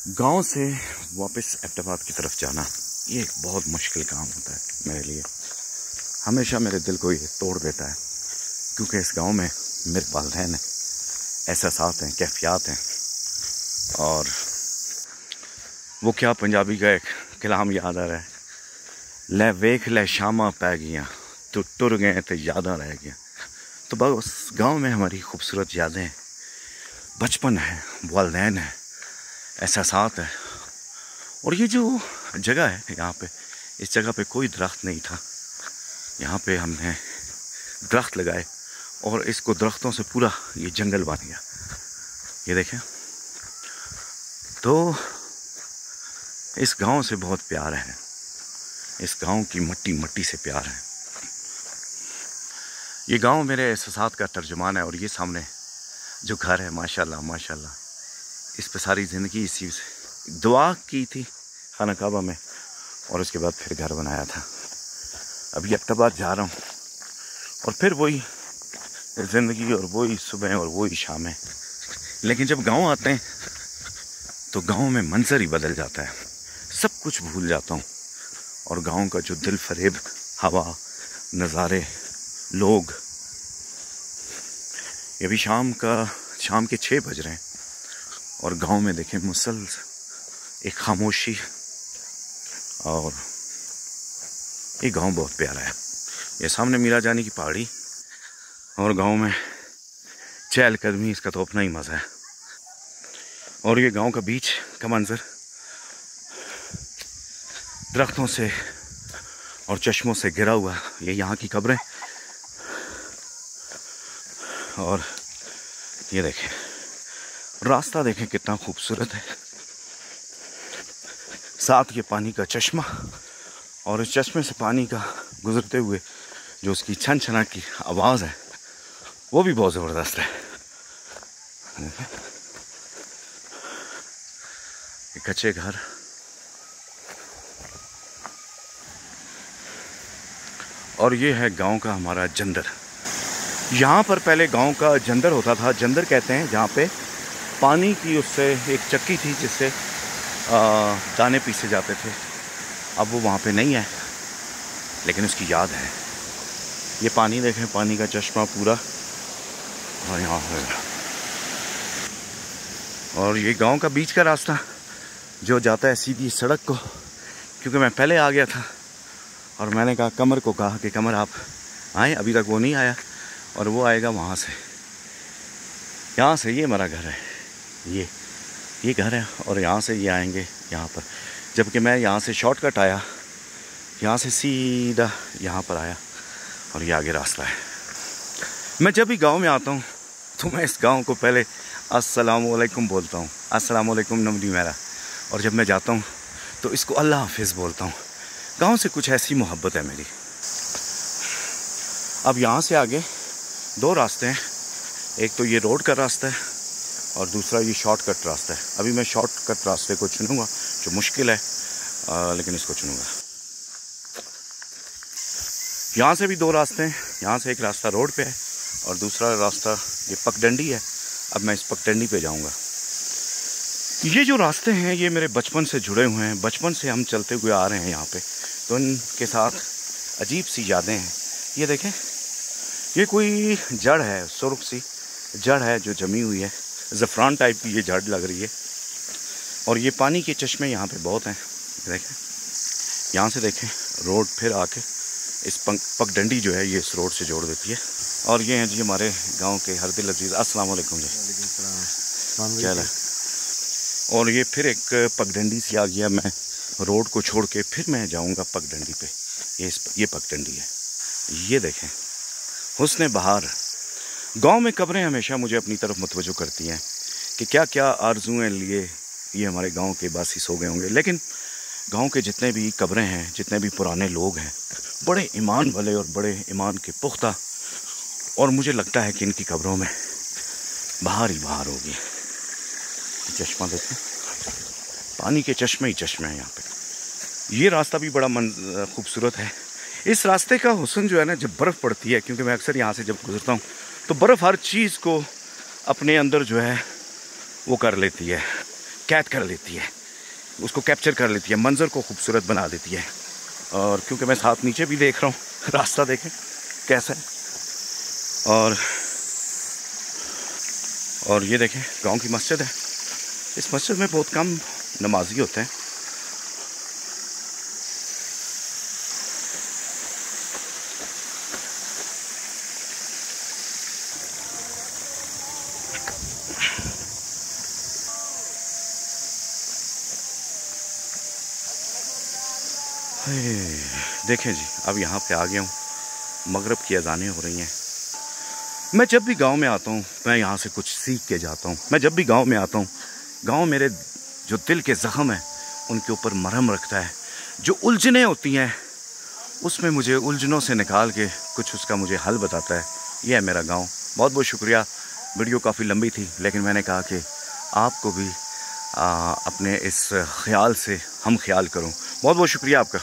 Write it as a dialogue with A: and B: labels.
A: गांव से वापस एबटाबाद की तरफ जाना ये एक बहुत मुश्किल काम होता है मेरे लिए। हमेशा मेरे दिल को ये तोड़ देता है क्योंकि इस गांव में मेरे वालिदैन हैं, एहसासात हैं, कैफियत हैं। और वो क्या पंजाबी का एक कलाम याद आ रहा है, लै वेख लै शामा पै गईयां तो टुर गए तो यादां रह गईयां। तो बस गांव में हमारी खूबसूरत यादें हैं, बचपन है, वालिदैन है, एहसासात है। और ये जो जगह है यहाँ पे, इस जगह पे कोई दरख्त नहीं था, यहाँ पे हमने दरख्त लगाए और इसको दरख्तों से पूरा ये जंगल बन गया। ये देखें, तो इस गांव से बहुत प्यार है, इस गांव की मट्टी मट्टी से प्यार है। ये गांव मेरे एहसासात का तर्जुमान है। और ये सामने जो घर है, माशाल्लाह माशाल्लाह, इस पे सारी ज़िंदगी इसी से दुआ की थी खाना काबा में और उसके बाद फिर घर बनाया था। अभी एबटाबाद जा रहा हूँ और फिर वही ज़िंदगी और वही सुबह और वही शामें। लेकिन जब गांव आते हैं तो गांव में मंजर ही बदल जाता है, सब कुछ भूल जाता हूँ। और गांव का जो दिल फरेब हवा, नज़ारे, लोग। ये भी शाम के 6 बज रहे हैं और गांव में देखें मुसलसल एक खामोशी। और ये गांव बहुत प्यारा है। ये सामने मीरा जानी की पहाड़ी और गांव में चहलकदमी, इसका तो अपना ही मज़ा है। और ये गांव का बीच का मंजर दरख्तों से और चश्मों से घिरा हुआ, ये यहाँ की कब्रें। और ये देखें रास्ता, देखें कितना खूबसूरत है, साथ ये पानी का चश्मा और इस चश्मे से पानी का गुजरते हुए जो उसकी छन छना की आवाज़ है वो भी बहुत ज़बरदस्त है। ये कच्चे घर और ये है गांव का हमारा जंदर। यहाँ पर पहले गांव का जंदर होता था, जंदर कहते हैं, जहाँ पे पानी की उससे एक चक्की थी जिससे दाने पीसे जाते थे। अब वो वहाँ पे नहीं है लेकिन उसकी याद है। ये पानी देखें, पानी का चश्मा पूरा और यहाँ होगा। और ये गांव का बीच का रास्ता जो जाता है सीधी सड़क को, क्योंकि मैं पहले आ गया था और मैंने कहा कमर को कहा कि कमर आप आए, अभी तक वो नहीं आया और वो आएगा वहाँ से, यहाँ से। ये मेरा घर है, ये घर है और यहाँ से ये आएंगे यहाँ पर। जबकि मैं यहाँ से शॉर्टकट आया, यहाँ से सीधा यहाँ पर आया और ये आगे रास्ता है। मैं जब भी गांव में आता हूँ तो मैं इस गांव को पहले अस्सलामुअलैकुम बोलता हूँ, अस्सलामुअलैकुम नमदी मेरा। और जब मैं जाता हूँ तो इसको अल्लाह हाफिज़ बोलता हूँ। गांव से कुछ ऐसी मोहब्बत है मेरी। अब यहाँ से आगे 2 रास्ते हैं, एक तो ये रोड का रास्ता है और दूसरा ये शॉर्टकट रास्ता है। अभी मैं शॉर्टकट रास्ते को चुनूँगा जो मुश्किल है, लेकिन इसको चुनूँगा। यहाँ से भी 2 रास्ते हैं, यहाँ से एक रास्ता रोड पे है और दूसरा रास्ता ये पगडंडी है। अब मैं इस पगडंडी पे जाऊँगा। ये जो रास्ते हैं ये मेरे बचपन से जुड़े हुए हैं, बचपन से हम चलते हुए आ रहे हैं यहाँ पे, तो इनके साथ अजीब सी यादें हैं। ये देखें, ये कोई जड़ है, सुर्ख सी जड़ है जो जमी हुई है, ज़फ़रान टाइप की ये जड़ लग रही है। और ये पानी के चश्मे यहाँ पे बहुत हैं। देखें, यहाँ से देखें रोड फिर आके इस पगडंडी जो है ये इस रोड से जोड़ देती है। और ये हैं जी हमारे गांव के हरदिल अजीज़, अस्सलाम वालेकुम जी, क्या है। और ये फिर एक पगडंडी सी आ गया, मैं रोड को छोड़ के फिर मैं जाऊंगा पगडंडी पे। ये पगडंडी है। ये देखें हुस्न बहार। गांव में कब्रें हमेशा मुझे अपनी तरफ मुतवज्जो करती हैं कि क्या क्या आरज़ुएं लिए ये हमारे गांव के बासी सो गए होंगे। लेकिन गांव के जितने भी कब्रें हैं, जितने भी पुराने लोग हैं, बड़े ईमान वाले और बड़े ईमान के पुख्ता, और मुझे लगता है कि इनकी कब्रों में बाहर ही बाहर होगी। चश्मा देखें, पानी के चश्मे ही चश्मे हैं यहाँ पे। ये रास्ता भी बड़ा खूबसूरत है। इस रास्ते का हुस्न जो है ना, जब बर्फ़ पड़ती है, क्योंकि मैं अक्सर यहाँ से जब गुजरता हूँ तो बर्फ़ हर चीज़ को अपने अंदर जो है वो कर लेती है, कैद कर लेती है, उसको कैप्चर कर लेती है, मंज़र को खूबसूरत बना देती है। और क्योंकि मैं साथ नीचे भी देख रहा हूँ, रास्ता देखें कैसा है। और ये देखें गांव की मस्जिद है। इस मस्जिद में बहुत कम नमाजी होते हैं। देखें जी, अब यहाँ पे आ गया हूँ, मगरिब की अज़ानें हो रही हैं। मैं जब भी गांव में आता हूँ मैं यहाँ से कुछ सीख के जाता हूँ। मैं जब भी गांव में आता हूँ, गांव मेरे जो दिल के ज़ख्म हैं उनके ऊपर मरहम रखता है। जो उलझनें होती हैं उसमें मुझे उलझनों से निकाल के कुछ उसका मुझे हल बताता है। यह है मेरा गाँव। बहुत बहुत शुक्रिया। वीडियो काफ़ी लंबी थी लेकिन मैंने कहा कि आपको भी अपने इस ख्याल से हम ख्याल करूँ। बहुत बहुत शुक्रिया आपका।